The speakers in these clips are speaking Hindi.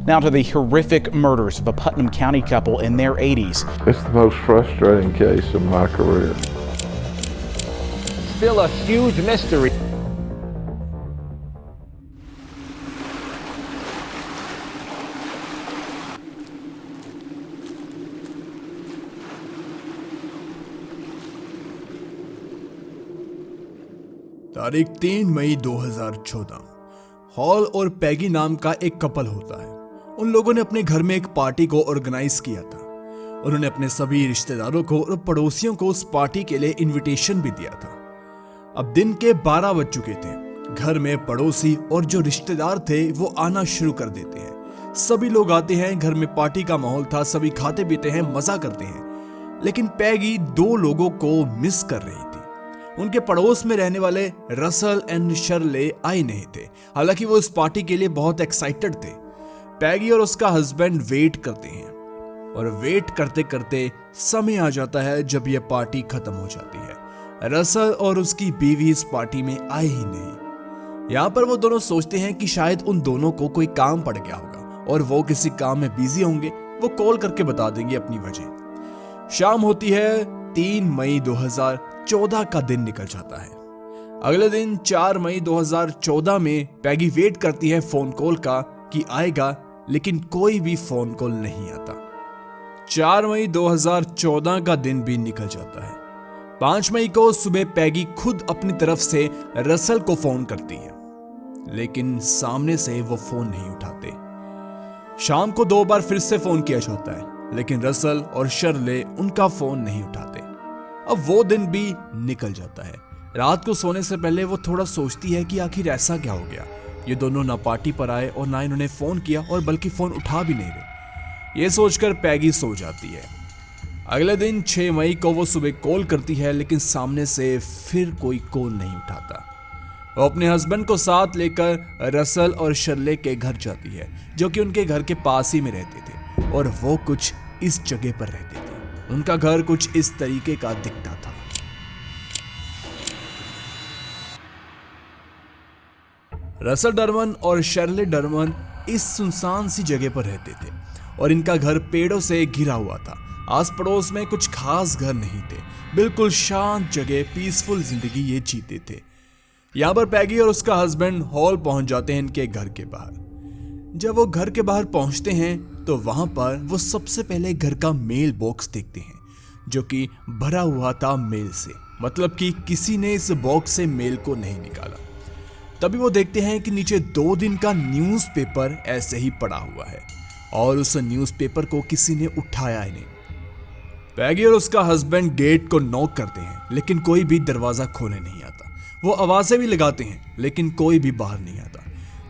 Now to the horrific murders of a Putnam County couple in their 80s. It's the most frustrating case of my career. Still a huge mystery. तारीख 3 मई 2014। हॉल और पैगी नाम का एक कपल होता है। उन लोगों ने अपने घर में एक पार्टी को ऑर्गेनाइज किया था। उन्होंने अपने सभी रिश्तेदारों को और पड़ोसियों को उस पार्टी के लिए इनविटेशन भी दिया था। अब दिन के 12 बज चुके थे। घर में पड़ोसी और जो रिश्तेदार थे वो आना शुरू कर देते हैं। सभी लोग आते हैं, घर में पार्टी का माहौल था, सभी खाते पीते हैं, मजा करते हैं। लेकिन पैगी 2 लोगों को मिस कर रही थी। उनके पड़ोस में रहने वाले रसल एंड शर्ले आए नहीं थे। हालांकि वो इस पार्टी के लिए बहुत एक्साइटेड थे। पैगी और उसका हस्बैंड वेट करते हैं और वेट करते करते समय आ जाता है जब यह पार्टी खत्म हो जाती है। रसल और उसकी बीवी इस पार्टी में आए ही नहीं। यहाँ पर वो दोनों सोचते हैं कि शायद उन दोनों को कोई काम पड़ गया होगा और वो किसी काम में बिजी होंगे। वो कॉल करके बता देंगे अपनी वजह। शाम होती है। 3 मई 2014 का दिन निकल जाता है। अगले दिन 4 मई 2014 में पैगी वेट करती है फोन कॉल का कि आएगा, लेकिन कोई भी फोन कॉल नहीं आता। 4 मई 2014 का दिन भी निकल जाता है। 5 मई को सुबह पैगी खुद अपनी तरफ से रसल को फोन करती है, लेकिन सामने से वो फोन नहीं उठाते। शाम को 2 बार फिर से फोन किया जाता है, लेकिन रसल और शर्ले उनका फोन नहीं उठाते। अब वो दिन भी निकल जाता है। रात को सोने से पहले वो थोड़ा सोचती है कि आखिर ऐसा क्या हो गया। ये दोनों ना पार्टी पर आए और ना इन्होंने फोन किया, और बल्कि फोन उठा भी नहीं रहे। ये सोचकर पैगी सो जाती है। अगले दिन 6 मई को वो सुबह कॉल करती है, लेकिन सामने से फिर कोई कॉल नहीं उठाता। वो अपने हस्बैंड को साथ लेकर रसल और शर्ले के घर जाती है, जो कि उनके घर के पास ही में रहते थे, और वो कुछ इस जगह पर रहते थे। उनका घर कुछ इस तरीके का दिखता था। रसल डरमन और शर्ले डरमन इस सुनसान सी जगह पर रहते थे, और इनका घर पेड़ों से घिरा हुआ था। आस पड़ोस में कुछ खास घर नहीं थे। बिल्कुल शांत जगह, पीसफुल जिंदगी ये जीते थे। यहाँ पर पैगी और उसका हस्बैंड हॉल पहुंच जाते हैं इनके घर के बाहर। जब वो घर के बाहर पहुंचते हैं तो वहां पर वो सबसे पहले घर का मेल बॉक्स देखते हैं, जो कि भरा हुआ था मेल से। मतलब कि किसी ने इस बॉक्स से मेल को नहीं निकाला। तभी वो देखते हैं कि नीचे 2 दिन का न्यूज़पेपर ऐसे ही पड़ा हुआ है, और उस न्यूज़पेपर को किसी ने उठाया ही नहीं। पैगी और उसका हस्बैंड गेट को नॉक करते हैं, लेकिन कोई भी दरवाजा खोले नहीं आता। वो आवाजें भी लगाते हैं, लेकिन कोई भी बाहर नहीं आता।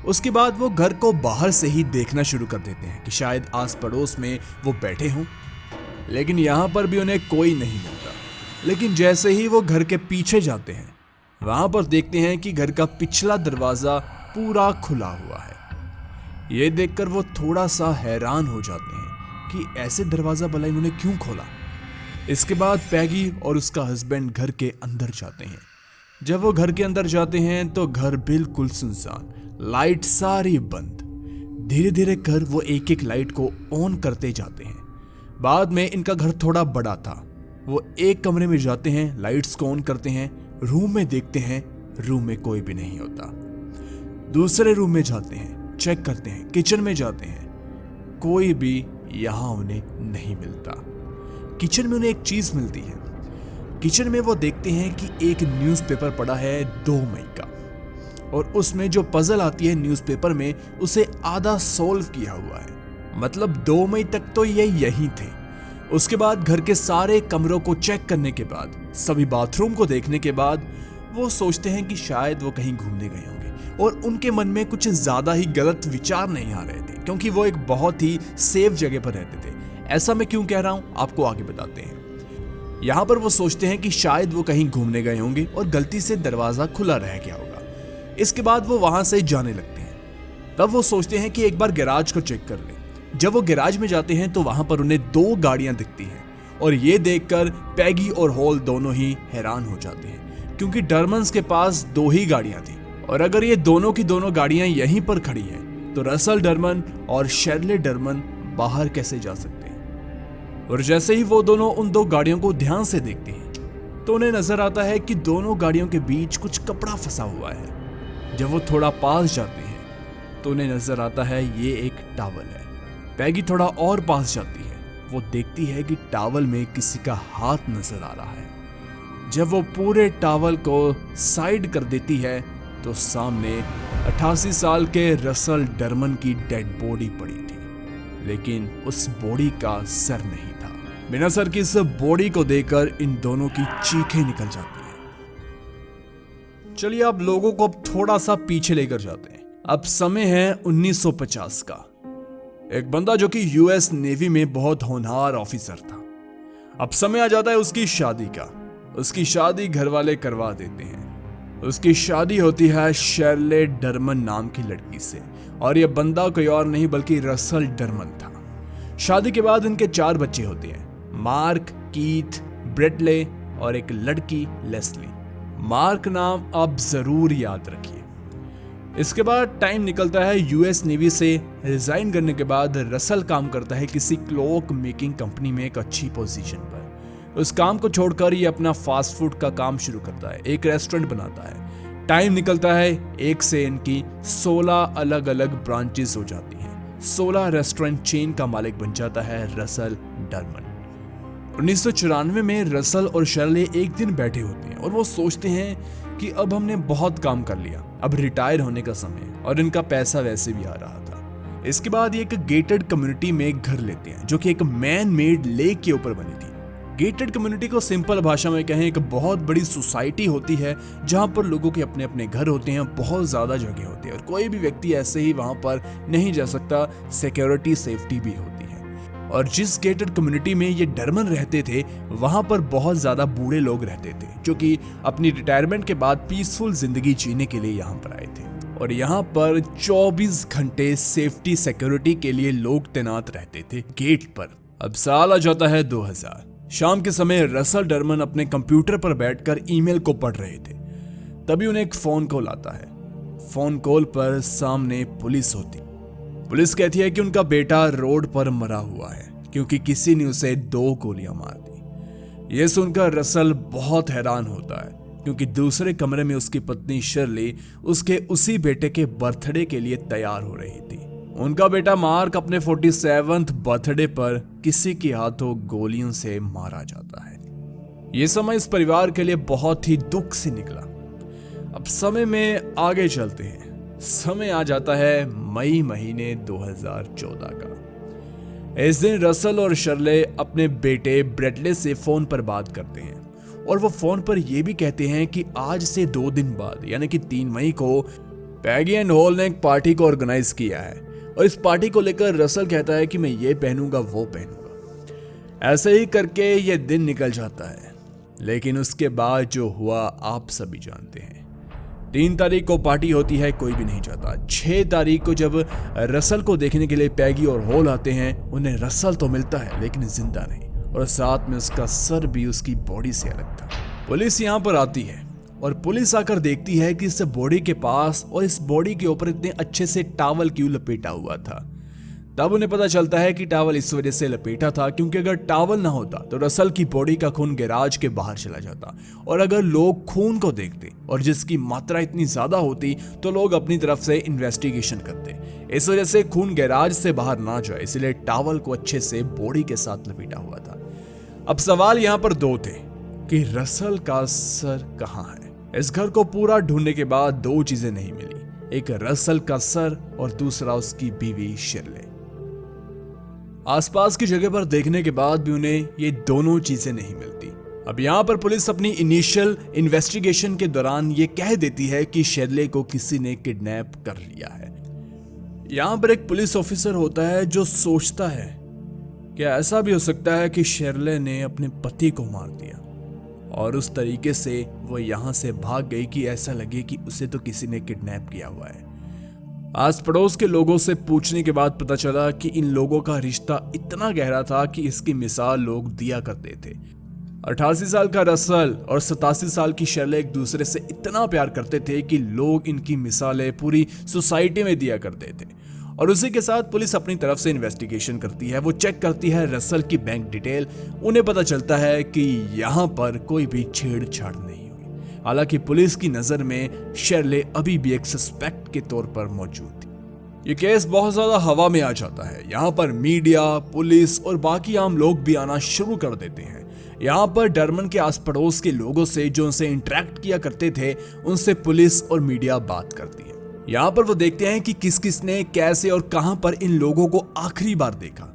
उसके बाद वो घर को बाहर से ही देखना शुरू कर देते हैं कि शायद आस पड़ोस में वो बैठे हों, लेकिन यहाँ पर भी उन्हें कोई नहीं मिलता। लेकिन जैसे ही वो घर के पीछे जाते हैं, वहां पर देखते हैं कि घर का पिछला दरवाजा पूरा खुला हुआ है। ये देखकर वो थोड़ा सा हैरान हो जाते हैं कि ऐसे दरवाजा भला इन्होंने क्यों खोला। इसके बाद पैगी और उसका हस्बैंड घर के अंदर जाते हैं। जब वो घर के अंदर जाते हैं तो घर बिल्कुल सुनसान, लाइट सारी बंद। धीरे धीरे कर वो एक एक लाइट को ऑन करते जाते हैं। बाद में इनका घर थोड़ा बड़ा था। वो एक कमरे में जाते हैं, लाइट्स को ऑन करते हैं, रूम में देखते हैं, रूम में कोई भी नहीं होता। दूसरे रूम में जाते हैं, चेक करते हैं, किचन में जाते हैं, कोई भी यहां उन्हें नहीं मिलता। किचन में उन्हें एक चीज मिलती है। किचन में वो देखते हैं कि एक न्यूज़पेपर पड़ा है 2 मई का, और उसमें जो पजल आती है न्यूज़पेपर में, उसे आधा सोल्व किया हुआ है। मतलब 2 मई तक तो ये यहीं थे। उसके बाद घर के सारे कमरों को चेक करने के बाद, सभी बाथरूम को देखने के बाद, वो सोचते हैं कि शायद वो कहीं घूमने गए होंगे, और उनके मन में कुछ ज्यादा ही गलत विचार नहीं आ रहे थे, क्योंकि वो एक बहुत ही सेफ जगह पर रहते थे। ऐसा मैं क्यों कह रहा हूं आपको आगे बताते हैं। यहाँ पर वो सोचते हैं कि शायद वो कहीं घूमने गए होंगे और गलती से दरवाजा खुला रह गया होगा। इसके बाद वो वहां से जाने लगते हैं। तब वो सोचते हैं कि एक बार गैराज को चेक कर लें। जब वो गैराज में जाते हैं तो वहां पर उन्हें 2 गाड़ियां दिखती हैं, और ये देखकर पैगी और हॉल दोनों ही हैरान हो जाते हैं, क्योंकि डरमन्स के पास 2 ही गाड़ियां थी, और अगर ये दोनों की दोनों गाड़ियां यहीं पर खड़ी हैं तो रसल डरमन और शेरले डरमन बाहर कैसे जा सकते हैं? और जैसे ही वो दोनों उन दो गाड़ियों को ध्यान से देखते हैं तो उन्हें नजर आता है कि दोनों गाड़ियों के बीच कुछ कपड़ा फंसा हुआ है। जब वो थोड़ा पास जाते हैं तो उन्हें नजर आता है ये एक टॉवल है। पैगी थोड़ा और पास जाती है, वो देखती है कि टॉवल में किसी का हाथ नजर आ रहा है। जब वो पूरे टॉवल को साइड कर देती है तो सामने 88 साल के रसल डरमन की डेड बॉडी पड़ी थी, लेकिन उस बॉडी का सर नहीं था। बिना सर की इस बॉडी को देखकर इन दोनों की चीखें निकल जाती हैं। चलिए अब लोगों को अब थोड़ा सा पीछे लेकर जाते हैं। अब समय है 1950 का। एक बंदा जो कि यूएस नेवी में बहुत होनहार ऑफिसर था। अब समय आ जाता है उसकी शादी का। उसकी शादी घर वाले करवा देते हैं। उसकी शादी होती है शेरले डरमन नाम की लड़की से, और यह बंदा कोई और नहीं बल्कि रसल डरमन था। शादी के बाद इनके 4 बच्चे होते हैं, मार्क, कीथ, ब्रेटले और एक लड़की लेस्ली। मार्क नाम आप जरूर याद रखिए। इसके बाद टाइम निकलता है। यूएस नेवी से रिजाइन करने के बाद रसल काम करता है किसी क्लॉक मेकिंग कंपनी में एक अच्छी पोजीशन पर। उस काम को छोड़कर ये अपना फास्ट फूड का काम शुरू करता है, एक रेस्टोरेंट बनाता है। टाइम निकलता है, एक से इनकी 16 अलग अलग ब्रांचेस हो जाती हैं। 16 रेस्टोरेंट चेन का मालिक बन जाता है रसल डरमन। 1994 में रसल और शेरले एक दिन बैठे होते हैं और वो सोचते हैं कि अब हमने बहुत काम कर लिया, अब रिटायर होने का समय, और इनका पैसा वैसे भी आ रहा था। इसके बाद ये एक गेटेड कम्युनिटी में एक घर लेते हैं जो कि एक मैन मेड लेक के ऊपर बनी थी। गेटेड कम्युनिटी को सिंपल भाषा में कहें, एक बहुत बड़ी सोसाइटी होती है जहां पर लोगों के अपने अपने घर होते हैं, बहुत ज्यादा जगह होती है और कोई भी व्यक्ति ऐसे ही वहां पर नहीं जा सकता। सिक्योरिटी सेफ्टी भी होती है। और जिस गेटेड कम्युनिटी में ये डरमन रहते थे वहां पर बहुत ज्यादा बूढ़े लोग रहते थे जो कि अपनी रिटायरमेंट के बाद पीसफुल जिंदगी जीने के लिए यहाँ पर आए थे। और यहाँ पर 24 घंटे सेफ्टी सिक्योरिटी के लिए लोग तैनात रहते थे गेट पर। अब साल आ जाता है 2000। शाम के समय रसल डरमन अपने कंप्यूटर पर बैठकर ईमेल को पढ़ रहे थे। तभी उन्हें एक फोन कॉल आता है। फोन कॉल पर सामने पुलिस होती। पुलिस कहती है कि उनका बेटा रोड पर मरा हुआ है क्योंकि किसी ने उसे 2 गोलियां मार दी। यह सुनकर रसल बहुत हैरान होता है क्योंकि दूसरे कमरे में उसकी पत्नी शर्ली उसके उसी बेटे के बर्थडे के लिए तैयार हो रही थी। उनका बेटा मार्क अपने 47th बर्थडे पर किसी के हाथों गोलियों से मारा जाता है। यह समय इस परिवार के लिए बहुत ही दुख से निकला। अब समय में आगे चलते हैं। समय आ जाता है मई महीने 2014 का। इस दिन रसल और शर्ले अपने बेटे ब्रेटले से फोन पर बात करते हैं और वो फोन पर यह भी कहते हैं कि आज से 2 दिन बाद यानी कि 3 मई को पैगी एंड हॉल ने एक पार्टी को ऑर्गेनाइज किया है और इस पार्टी को लेकर रसल कहता है कि मैं ये पहनूंगा वो पहनूंगा। ऐसे ही करके ये दिन निकल जाता है, लेकिन उसके बाद जो हुआ आप सभी जानते हैं। 3 तारीख को पार्टी होती है, कोई भी नहीं जाता। 6 तारीख को जब रसल को देखने के लिए पैगी और हॉल आते हैं, उन्हें रसल तो मिलता है लेकिन जिंदा नहीं, और साथ में उसका सर भी उसकी बॉडी से अलग था। पुलिस यहाँ पर आती है और पुलिस आकर देखती है कि इस बॉडी के पास और इस बॉडी के ऊपर इतने अच्छे से टॉवल क्यों लपेटा हुआ था। तब उन्हें पता चलता है कि टॉवल इस वजह से लपेटा था क्योंकि अगर टॉवल ना होता तो रसल की बॉडी का खून गैराज के बाहर चला जाता, और अगर लोग खून को देखते और जिसकी मात्रा इतनी ज्यादा होती तो लोग अपनी तरफ से इन्वेस्टिगेशन करते। इस वजह से खून गैराज से बाहर ना जाए, इसलिए टॉवल को अच्छे से बॉडी के साथ लपेटा हुआ था। अब सवाल यहाँ पर 2 थे कि रसल का सर कहाँ है। इस घर को पूरा ढूंढने के बाद 2 चीजें नहीं मिली, एक रसल का सर और दूसरा उसकी बीवी शर्ले। आसपास की जगह पर देखने के बाद भी उन्हें ये दोनों चीजें नहीं मिलती। अब यहाँ पर पुलिस अपनी इनिशियल इन्वेस्टिगेशन के दौरान ये कह देती है कि शर्ले को किसी ने किडनैप कर लिया है। यहाँ पर एक पुलिस ऑफिसर होता है जो सोचता है कि ऐसा भी हो सकता है कि शर्ले ने अपने पति को मार दिया और उस तरीके से वो यहाँ से भाग गई कि ऐसा लगे कि उसे तो किसी ने किडनैप किया हुआ है। आस पड़ोस के लोगों से पूछने के बाद पता चला कि इन लोगों का रिश्ता इतना गहरा था कि इसकी मिसाल लोग दिया करते थे। 88 साल का रसल और 87 साल की शर्ले एक दूसरे से इतना प्यार करते थे कि लोग इनकी मिसालें पूरी सोसाइटी में दिया करते थे। और उसी के साथ पुलिस अपनी तरफ से इन्वेस्टिगेशन करती है। वो चेक करती है रसल की बैंक डिटेल। उन्हें पता चलता है कि यहाँ पर कोई भी छेड़छाड़ नहीं हुई। हालांकि पुलिस की नजर में शेरले अभी भी एक सस्पेक्ट के तौर पर मौजूद थी। ये केस बहुत ज्यादा हवा में आ जाता है। यहाँ पर मीडिया, पुलिस और बाकी आम लोग भी आना शुरू कर देते हैं। यहाँ पर डरमन के आस पड़ोस के लोगों से जो उनसे इंटरेक्ट किया करते थे, उनसे पुलिस और मीडिया बात करती है। यहाँ पर वो देखते हैं कि किस किस ने कैसे और कहां पर इन लोगों को आखिरी बार देखा।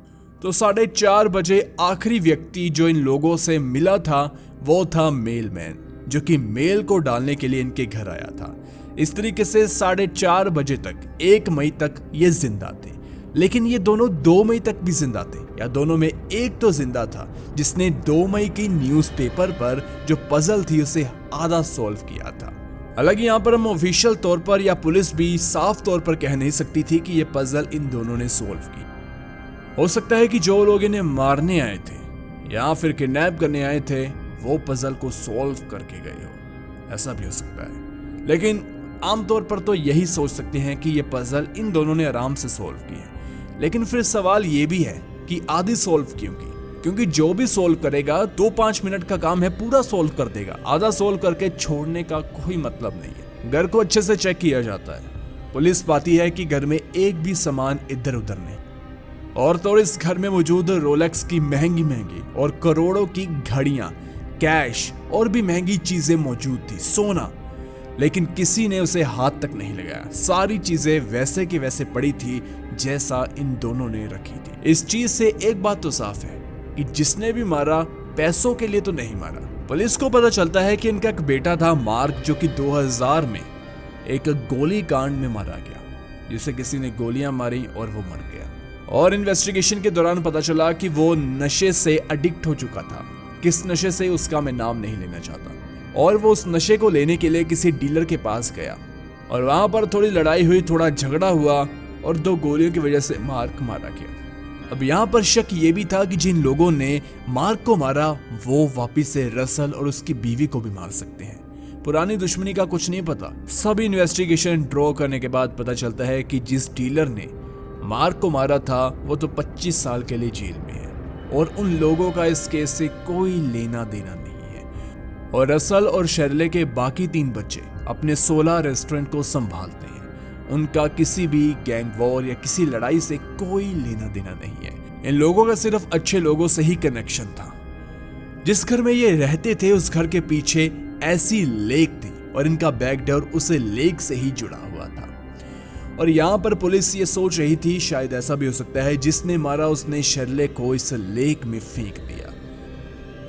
तो 4:30 बजे आखिरी व्यक्ति जो इन लोगों से मिला था वो था मेलमैन, जो कि मेल को डालने के लिए इनके घर आया था। इस तरीके से 4:30 बजे तक 1 मई तक ये जिंदा थे। लेकिन ये दोनों 2 मई तक भी जिंदा थे, या दोनों में एक तो जिंदा था जिसने 2 मई की न्यूज़पेपर पर जो पजल थी उसे आधा सॉल्व किया था। हालांकि यहाँ पर हम ऑफिशियल तौर पर या पुलिस भी साफ तौर पर कह नहीं सकती थी कि ये पजल इन दोनों ने सॉल्व की। हो सकता है कि जो लोग इन्हें मारने आए थे या फिर किडनैप करने आए थे वो पजल को सॉल्व करके गए हो, ऐसा भी हो सकता है। लेकिन आमतौर पर तो यही सोच सकते हैं कि ये पजल इन दोनों ने आराम से सॉल्व की है। लेकिन फिर सवाल ये भी है कि आधी सॉल्व क्यों की? क्योंकि जो भी सॉल्व करेगा 2-5 मिनट का काम है, पूरा सॉल्व कर देगा। आधा सॉल्व करके छोड़ने का कोई मतलब नहीं है। घर को अच्छे से चेक किया जाता है। पुलिस पाती है कि घर में एक भी सामान इधर उधर नहीं। और तो इस घर में मौजूद रोलेक्स की महंगी महंगी और करोड़ों की घड़ियां, कैश और भी महंगी चीजें मौजूद थी, सोना। लेकिन किसी ने उसे हाथ तक नहीं लगाया। सारी चीजें वैसे की वैसे पड़ी थी जैसा इन दोनों ने रखी थी। इस चीज से एक बात तो साफ है कि जिसने भी मारा पैसों के लिए तो नहीं मारा। पुलिस को पता चलता है कि इनका एक बेटा था मार्क, जो कि 2000 में एक गोली कांड में मारा गया, जिसे किसी ने गोलियां मारी और वो मर गया। और इन्वेस्टिगेशन के दौरान पता चला कि वो नशे से एडिक्ट हो चुका था। किस नशे से उसका मैं नाम नहीं लेना चाहता। और वो उस नशे को लेने के लिए किसी डीलर के पास गया और वहां पर थोड़ी लड़ाई हुई, थोड़ा झगड़ा हुआ और 2 गोलियों की वजह से मार्क मारा गया। अब यहाँ पर शक ये भी था कि जिन लोगों ने मार्क को मारा वो वापिस से रसल और उसकी बीवी को भी मार सकते हैं। पुरानी दुश्मनी का कुछ नहीं पता। सभी इन्वेस्टिगेशन ड्रॉ करने के बाद पता चलता है कि जिस डीलर ने मार्क को मारा था वो तो 25 साल के लिए जेल में है और उन लोगों का इस केस से कोई लेना देना नहीं है। और रसल और शेरले के बाकी 3 बच्चे अपने 16 रेस्टोरेंट को संभालते हैं। उनका किसी भी गैंग वॉर या किसी लड़ाई से कोई लेना देना नहीं है। इन लोगों का सिर्फ अच्छे लोगों से ही कनेक्शन था। जिस घर में ये रहते थे उस घर के पीछे ऐसी लेक थी और इनका बैकडोर उस लेक से ही जुड़ा हुआ था। और यहाँ पर पुलिस ये सोच रही थी शायद ऐसा भी हो सकता है जिसने मारा उसने शेरले को इस लेक में फेंक दिया।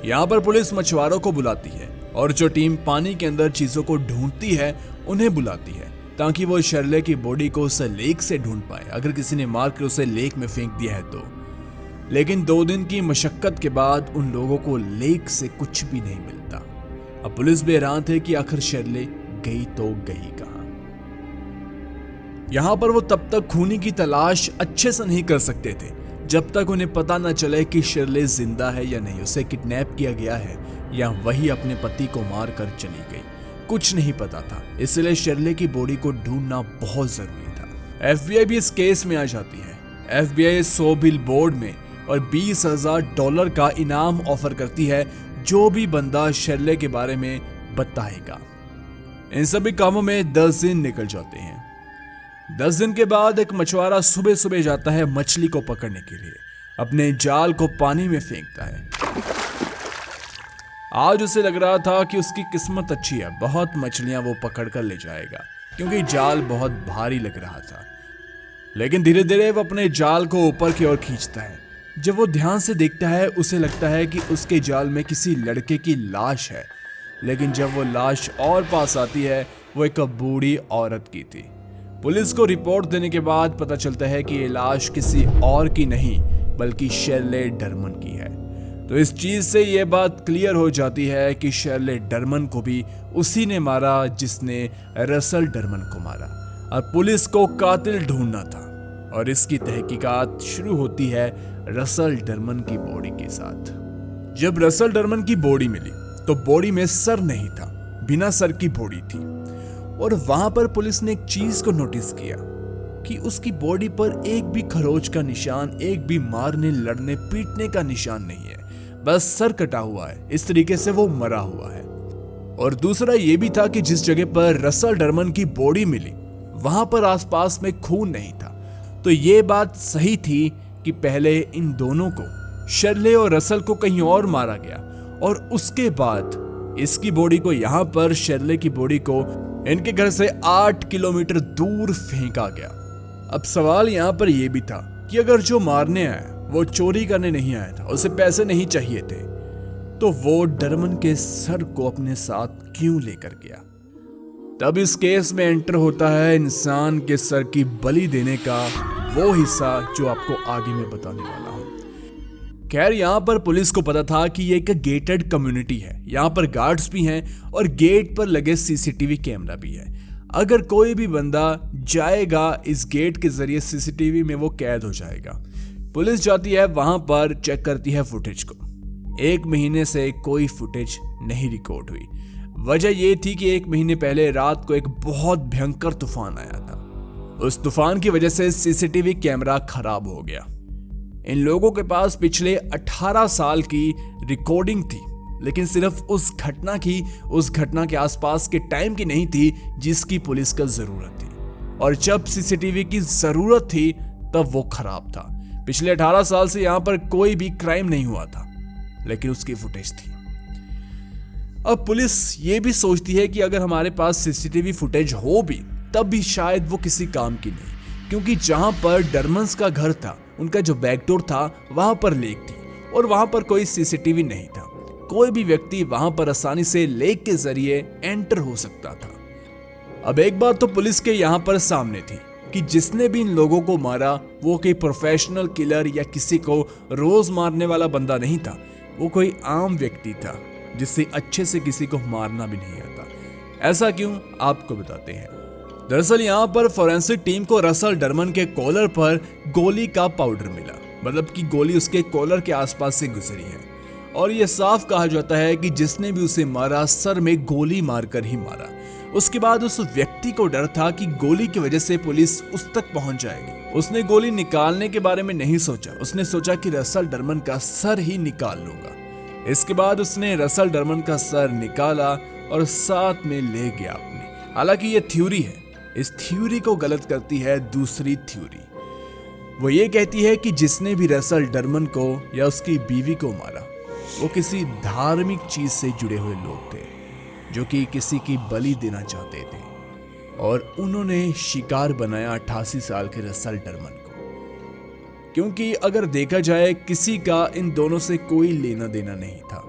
यहाँ पर पुलिस मछुआरों को बुलाती है और जो टीम पानी के अंदर चीजों को ढूंढती है उन्हें बुलाती है ताकि वो शेरले की बॉडी को उस लेक से ढूंढ पाए, अगर किसी ने मार कर उसे लेक में फेंक दिया है तो। लेकिन 2 दिन की मशक्कत के बाद उन लोगों को लेक से कुछ भी नहीं मिलता। अब पुलिस भी हैरान थे कि आखिर शेरले गई तो गई कहां। यहां पर वो तब तक खूनी की तलाश अच्छे से नहीं कर सकते थे जब तक उन्हें पता न चले कि शेरले जिंदा है या नहीं, उसे किडनैप किया गया है या वही अपने पति को मार कर चली गई। कुछ नहीं पता था, इसलिए शेरले की बॉडी को ढूंढना बहुत जरूरी था। FBI भी इस केस में आ जाती है। FBI 100 बिलबोर्ड में और $20,000 का इनाम ऑफर करती है जो भी बंदा शेरले के बारे में बताएगा। इन सभी कामों में 10 दिन निकल जाते हैं। 10 दिन के बाद एक मछुआरा सुबह सुबह जाता है मछली को पकड़ने के लिए। अपने जाल को पानी में फेंकता है। आज उसे लग रहा था कि उसकी किस्मत अच्छी है, बहुत मछलियां वो पकड़ कर ले जाएगा क्योंकि जाल बहुत भारी लग रहा था। लेकिन धीरे धीरे वो अपने जाल को ऊपर की ओर खींचता है। जब वो ध्यान से देखता है उसे लगता है कि उसके जाल में किसी लड़के की लाश है। लेकिन जब वो लाश और पास आती है वो एक बूढ़ी औरत की थी। पुलिस को रिपोर्ट देने के बाद पता चलता है कि ये लाश किसी और की नहीं बल्कि शेरले डरमन की है। तो इस चीज से ये बात क्लियर हो जाती है कि शेरले डरमन को भी उसी ने मारा जिसने रसल डरमन को मारा। और पुलिस को कातिल ढूंढना था और इसकी तहकीकात शुरू होती है रसल डरमन की बॉडी के साथ। जब रसल डरमन की बॉडी मिली तो बॉडी में सर नहीं था, बिना सर की बॉडी थी। और वहां पर पुलिस ने एक चीज को नोटिस किया। कि उसकी बॉडी पर एक भी खरोच का निशान, एक भी मारने लड़ने पीटने का निशान नहीं है, बस सर कटा हुआ है। इस तरीके से वो मरा हुआ है। और दूसरा ये भी था कि जिस जगह पर रसल डरमन की बॉडी मिली वहां पर आसपास में खून नहीं था। तो ये बात सही थी कि पहले इन दोनों को, शर्ले और रसल को, कहीं और मारा गया और उसके बाद इसकी बॉडी को यहां पर, शर्ले की बॉडी को इनके घर से 8 किलोमीटर दूर फेंका गया। अब सवाल यहां पर यह भी था कि अगर जो मारने आया वो चोरी करने नहीं आया था, उसे पैसे नहीं चाहिए थे, तो वो डरमन के सर को अपने साथ क्यों लेकर गया? तब इस केस में एंटर होता है इंसान के सर की बलि देने का वो हिस्सा जो आपको आगे में बताने वाला हूं। खैर, यहाँ पर पुलिस को पता था कि ये एक गेटेड कम्युनिटी है, यहाँ पर गार्ड्स भी हैं और गेट पर लगे सीसीटीवी कैमरा भी है। अगर कोई भी बंदा जाएगा इस गेट के जरिए सीसीटीवी में, वो कैद हो जाएगा। पुलिस जाती है वहां पर, चेक करती है फुटेज को। 1 महीने से कोई फुटेज नहीं रिकॉर्ड हुई। वजह यह थी कि 1 महीने पहले रात को एक बहुत भयंकर तूफान आया था। उस तूफान की वजह से सीसीटीवी कैमरा खराब हो गया। इन लोगों के पास पिछले 18 साल की रिकॉर्डिंग थी, लेकिन सिर्फ उस घटना के आसपास के टाइम की नहीं थी जिसकी पुलिस को जरूरत थी। और जब सीसीटीवी की जरूरत थी तब वो खराब था। पिछले 18 साल से यहां पर कोई भी क्राइम नहीं हुआ था, लेकिन उसकी फुटेज थी। अब पुलिस ये भी सोचती है कि अगर हमारे पास सीसीटीवी फुटेज हो भी, तब भी शायद वो किसी काम की नहीं, क्योंकि जहां पर डरमन्स का घर था, उनका जो बैकडोर था, वहां पर लेक थी और वहां पर कोई सीसीटीवी नहीं था। कोई भी व्यक्ति वहां पर आसानी से लेक के जरिए एंटर हो सकता था। अब एक बात तो पुलिस के यहां पर सामने थी कि जिसने भी इन लोगों को मारा वो कोई प्रोफेशनल किलर या किसी को रोज मारने वाला बंदा नहीं था। वो कोई आम व्यक्ति था जिससे अच्छे से किसी को मारना भी नहीं आता। ऐसा क्यों, आपको बताते हैं। दरअसल यहाँ पर फोरेंसिक टीम को रसल डरमन के कॉलर पर गोली का पाउडर मिला, मतलब कि गोली उसके कॉलर के आसपास से गुजरी है। और यह साफ कहा जाता है कि जिसने भी उसे मारा, सर में गोली मारकर ही मारा। उसके बाद उस व्यक्ति को डर था कि गोली की वजह से पुलिस उस तक पहुंच जाएगी। उसने गोली निकालने के बारे में नहीं सोचा, उसने सोचा कि रसल डरमन का सर ही निकाल लूंगा। इसके बाद उसने रसल डरमन का सर निकाला और साथ में ले गया अपने। हालांकि ये थ्योरी है, इस थ्योरी को गलत करती है दूसरी थ्योरी। वो ये कहती है कि जिसने भी रसल डरमन को या उसकी बीवी को मारा, वो किसी धार्मिक चीज से जुड़े हुए लोग थे जो कि किसी की बलि देना चाहते थे, और उन्होंने शिकार बनाया 88 साल के रसल डरमन को। क्योंकि अगर देखा जाए, किसी का इन दोनों से कोई लेना देना नहीं था,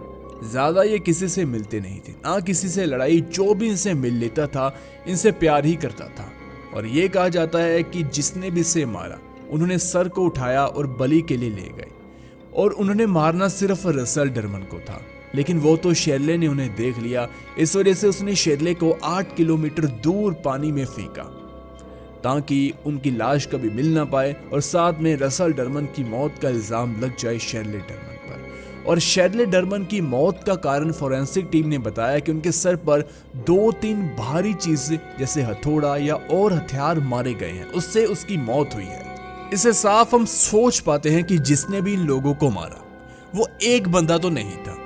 ज्यादा ये किसी से मिलते नहीं थे, ना किसी से लड़ाई। जो भी इनसे मिल लेता था इनसे प्यार ही करता था। और ये कहा जाता है कि जिसने भी इसे मारा, उन्होंने सर को उठाया और बलि के लिए ले गए। और उन्होंने मारना सिर्फ रसल डरमन को था, लेकिन वो तो शेरले ने उन्हें देख लिया। इस वजह से उसने शेरले को 8 किलोमीटर दूर पानी में फेंका ताकि उनकी लाश कभी मिल ना पाए और साथ में रसल डरमन की मौत का इल्जाम लग जाए शेरले डरमन पर। और शेरले डरमन की मौत का कारण फोरेंसिक टीम ने बताया कि उनके सर पर 2-3 भारी चीजें जैसे हथौड़ा या और हथियार मारे गए हैं, उससे उसकी मौत हुई है। इसे साफ हम सोच पाते हैं कि जिसने भी इन लोगों को मारा वो एक बंदा तो नहीं था,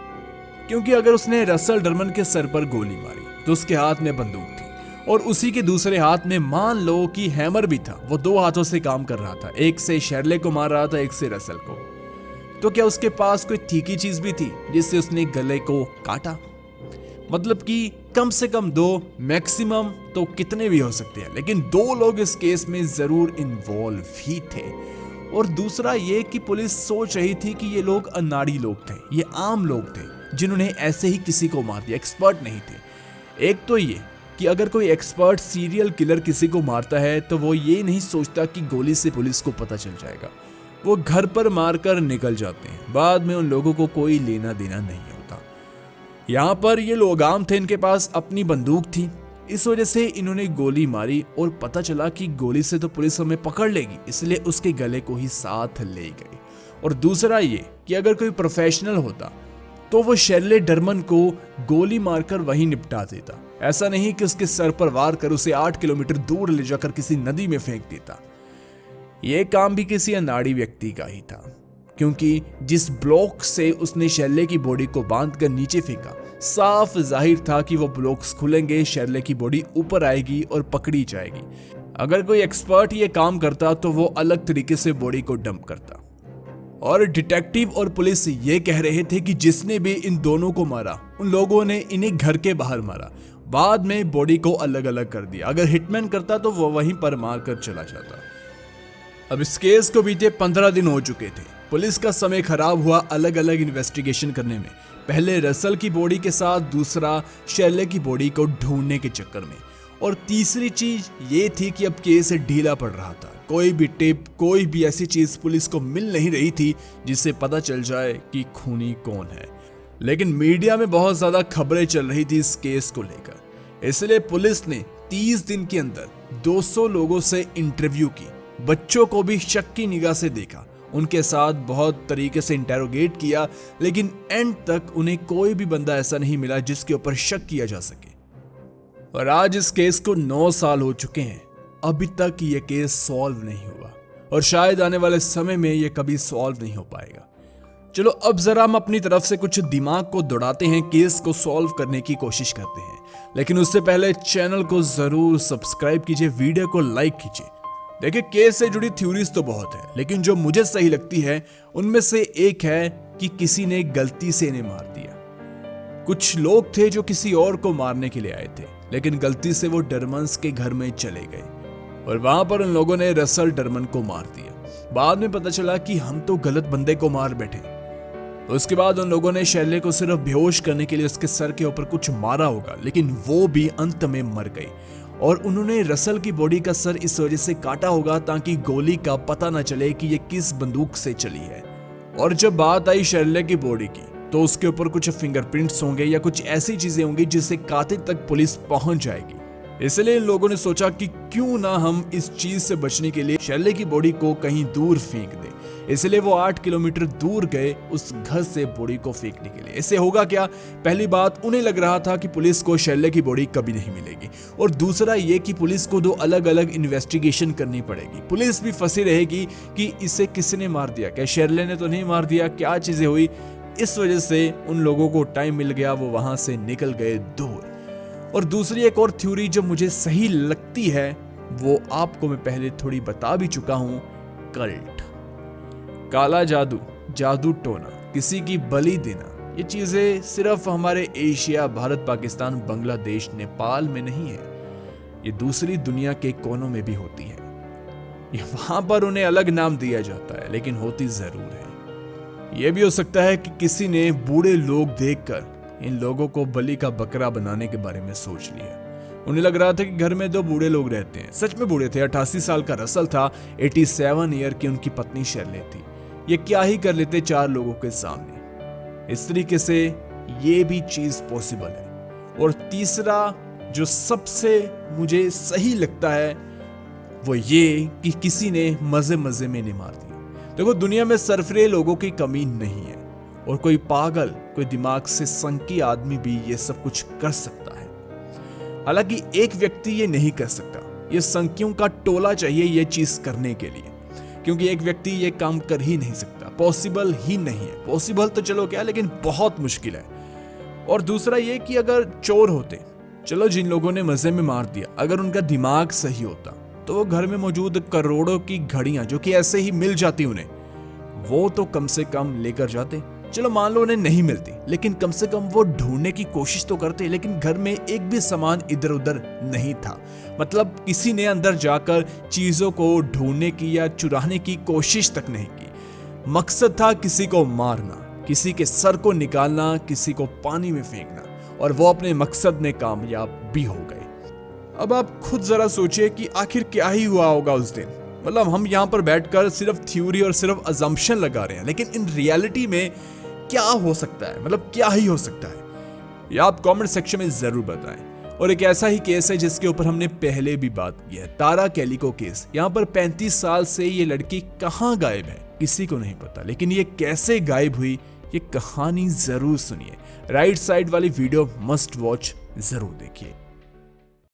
क्योंकि अगर उसने रसल डरमन के सर पर गोली मारी तो उसके हाथ में बंदूक थी और उसी के दूसरे हाथ में मान लो कि हैमर भी था। वो 2 हाथों से काम कर रहा था, एक से शेरले को मार रहा था, एक से रसल को। तो क्या उसके पास कोई तीखी चीज भी थी जिससे उसने गले को काटा? मतलब कि कम से कम 2, मैक्सिमम तो कितने भी हो सकते हैं, लेकिन 2 लोग इस केस में जरूर इन्वॉल्व ही थे। और दूसरा ये कि पुलिस सोच रही थी कि ये लोग अनाड़ी लोग थे, ये आम लोग थे जिन्होंने ऐसे ही किसी को मार दिया, एक्सपर्ट नहीं थे। एक तो ये कि अगर कोई एक्सपर्ट सीरियल किलर किसी को मारता है तो वो ये नहीं सोचता कि गोली से पुलिस को पता चल जाएगा, वो घर पर मारकर निकल जाते हैं, बाद में उन लोगों को कोई लेना देना नहीं होता। यहाँ पर ये लोग आम थे, इनके पास अपनी बंदूक थी, इस वजह से इन्होंने गोली मारी और पता चला कि गोली से तो पुलिस हमें पकड़ लेगी, इसलिए उसके गले को ही साथ ले गई। और दूसरा ये कि अगर कोई प्रोफेशनल होता तो वो शेरले डरमन को गोली मारकर वहीं निपटा देता, ऐसा नहीं कि उसके सर पर वार कर उसे 8 किलोमीटर दूर ले जाकर किसी नदी में फेंक देता। यह काम भी किसी अनाड़ी व्यक्ति का ही था, क्योंकि जिस ब्लॉक से उसने शैले की बॉडी को बांधकर नीचे फेंका, साफ जाहिर था कि वो ब्लॉक्स खुलेंगे, शैले की बॉडी ऊपर आएगी और पकड़ी जाएगी। अगर कोई एक्सपर्ट ये काम करता तो वो अलग तरीके से बॉडी को डंप करता। और डिटेक्टिव और पुलिस ये कह रहे थे कि जिसने भी इन दोनों को मारा, उन लोगों ने इन्हें घर के बाहर मारा, बाद में बॉडी को अलग अलग कर दिया। अगर हिटमैन करता तो वो वहीं पर मार कर चला जाता। अब इस केस को बीते 15 दिन हो चुके थे। पुलिस का समय खराब हुआ अलग अलग इन्वेस्टिगेशन करने में। पहले रसल की बॉडी के साथ, दूसरा शैले की बॉडी को ढूंढने के चक्कर में, और तीसरी चीज ये थी कि अब केस ढीला पड़ रहा था। कोई भी टिप, कोई भी ऐसी चीज पुलिस को मिल नहीं रही थी जिससे पता चल जाए कि खूनी कौन है। लेकिन मीडिया में बहुत ज्यादा खबरें चल रही थी इस केस को लेकर, इसलिए पुलिस ने 30 दिन के अंदर 200 लोगों से इंटरव्यू की, बच्चों को भी शक की निगाह से देखा, उनके साथ बहुत तरीके से इंटेरोगेट किया, लेकिन एंड तक उन्हें कोई भी बंदा ऐसा नहीं मिला जिसके ऊपर शक किया जा सके। और आज इस केस को 9 साल हो चुके हैं, अभी तक ये केस सॉल्व नहीं हुआ, और शायद आने वाले समय में ये कभी सॉल्व नहीं हो पाएगा। चलो अब जरा हम अपनी तरफ से कुछ दिमाग को दौड़ाते हैं, केस को सॉल्व करने की कोशिश करते हैं। लेकिन उससे पहले चैनल को जरूर सब्सक्राइब कीजिए, वीडियो को लाइक कीजिए। देखिए, केस से जुड़ी थ्योरीज तो बहुत है, लेकिन जो मुझे सही लगती है उनमें से एक है कि किसी ने गलती से इन्हें मार दिया। कुछ लोग थे जो किसी और को मारने के लिए आए थे, लेकिन गलती से वो डरमन्स के घर में चले गए और वहां पर उन लोगों ने रसल डरमन को मार दिया। बाद में पता चला कि हम तो गलत बंदे को मार बैठे। उसके बाद उन लोगों ने शैले को सिर्फ बेहोश करने के लिए उसके सर के ऊपर कुछ मारा होगा, लेकिन वो भी अंत में मर गई। और उन्होंने रसल की बॉडी का सर इस वजह से काटा होगा ताकि गोली का पता न चले कि ये किस बंदूक से चली है। और जब बात आई शैले की बॉडी की, तो उसके ऊपर कुछ फिंगरप्रिंट्स होंगे या कुछ ऐसी चीजें होंगी जिससे कातिल तक पुलिस पहुंच जाएगी। इसलिए इन लोगों ने सोचा कि क्यों ना हम इस चीज से बचने के लिए शैले की बॉडी को कहीं दूर फेंक दें। इसलिए वो 8 किलोमीटर दूर गए उस घर से बॉडी को फेंकने के लिए। इससे होगा क्या? पहली बात, उन्हें लग रहा था कि पुलिस को शैले की बॉडी कभी नहीं मिलेगी, और दूसरा ये कि पुलिस को 2 अलग अलग इन्वेस्टिगेशन करनी पड़ेगी। पुलिस भी फंसी रहेगी कि इसे किसने मार दिया, क्या शैले ने तो नहीं मार दिया, क्या चीजें हुई। इस वजह से उन लोगों को टाइम मिल गया, वो वहां से निकल गए दूर। और दूसरी एक और थ्योरी जो मुझे सही लगती है, वो आपको मैं पहले थोड़ी बता भी चुका हूं, कल्ट, काला जादू, जादू टोना, किसी की बलि देना, ये चीजें सिर्फ हमारे एशिया, भारत, पाकिस्तान, बांग्लादेश, नेपाल में नहीं है, ये दूसरी दुनिया के कोनों में भी होती है। ये वहां पर उन्हें अलग नाम दिया जाता है, लेकिन होती जरूर है। यह भी हो सकता है कि किसी ने बूढ़े लोग देखकर इन लोगों को बलि का बकरा बनाने के बारे में सोच लिया। उन्हें लग रहा था कि घर में 2 बूढ़े लोग रहते हैं। सच में बूढ़े थे। 88 साल का रसल था, 87 ईयर की उनकी पत्नी शैले थी। ये क्या ही कर लेते 4 लोगों के सामने। इस तरीके से ये भी चीज पॉसिबल है। और तीसरा जो सबसे मुझे सही लगता है वो ये कि किसी ने मजे मजे में नहीं मार दिया। देखो, दुनिया में सरफरे लोगों की कमी नहीं है, और कोई पागल, कोई दिमाग से संकी आदमी भी ये सब कुछ कर सकता है। हालांकि एक व्यक्ति ये नहीं कर सकता, ये संकियों का टोला चाहिए ये चीज करने के लिए, क्योंकि एक व्यक्ति ये काम कर ही नहीं सकता, पॉसिबल ही नहीं है। पॉसिबल तो चलो क्या, लेकिन बहुत मुश्किल है। और दूसरा ये कि अगर चोर होते, चलो जिन लोगों ने मजे में मार दिया, अगर उनका दिमाग सही होता तो वो घर में मौजूद करोड़ों की घड़ियां जो कि ऐसे ही मिल जाती उन्हें, वो तो कम से कम लेकर जाते। चलो मान लो उन्हें नहीं मिलती, लेकिन कम से कम वो ढूंढने की कोशिश तो करते। लेकिन घर में एक भी सामान इधर उधर नहीं था, मतलब किसी ने अंदर जाकर चीजों को ढूंढने की या चुराने की कोशिश तक नहीं की। मकसद था किसी को मारना, किसी के सर को निकालना, किसी को पानी में फेंकना, और वो अपने मकसद में कामयाब भी हो गए। अब आप खुद जरा सोचिए कि आखिर क्या ही हुआ होगा उस दिन। मतलब हम यहाँ पर बैठकर सिर्फ थ्योरी और सिर्फ अजम्पशन लगा रहे हैं, लेकिन इन रियलिटी में क्या हो सकता है, मतलब क्या ही हो सकता है, ये आप कमेंट सेक्शन में जरूर बताएं। और एक ऐसा ही केस है जिसके ऊपर हमने पहले भी बात की है, तारा कैलिको केस। यहाँ पर 35 साल से ये लड़की कहाँ गायब है किसी को नहीं पता, लेकिन ये कैसे गायब हुई ये कहानी जरूर सुनिए। राइट साइड वाली वीडियो मस्ट वॉच जरूर देखिए।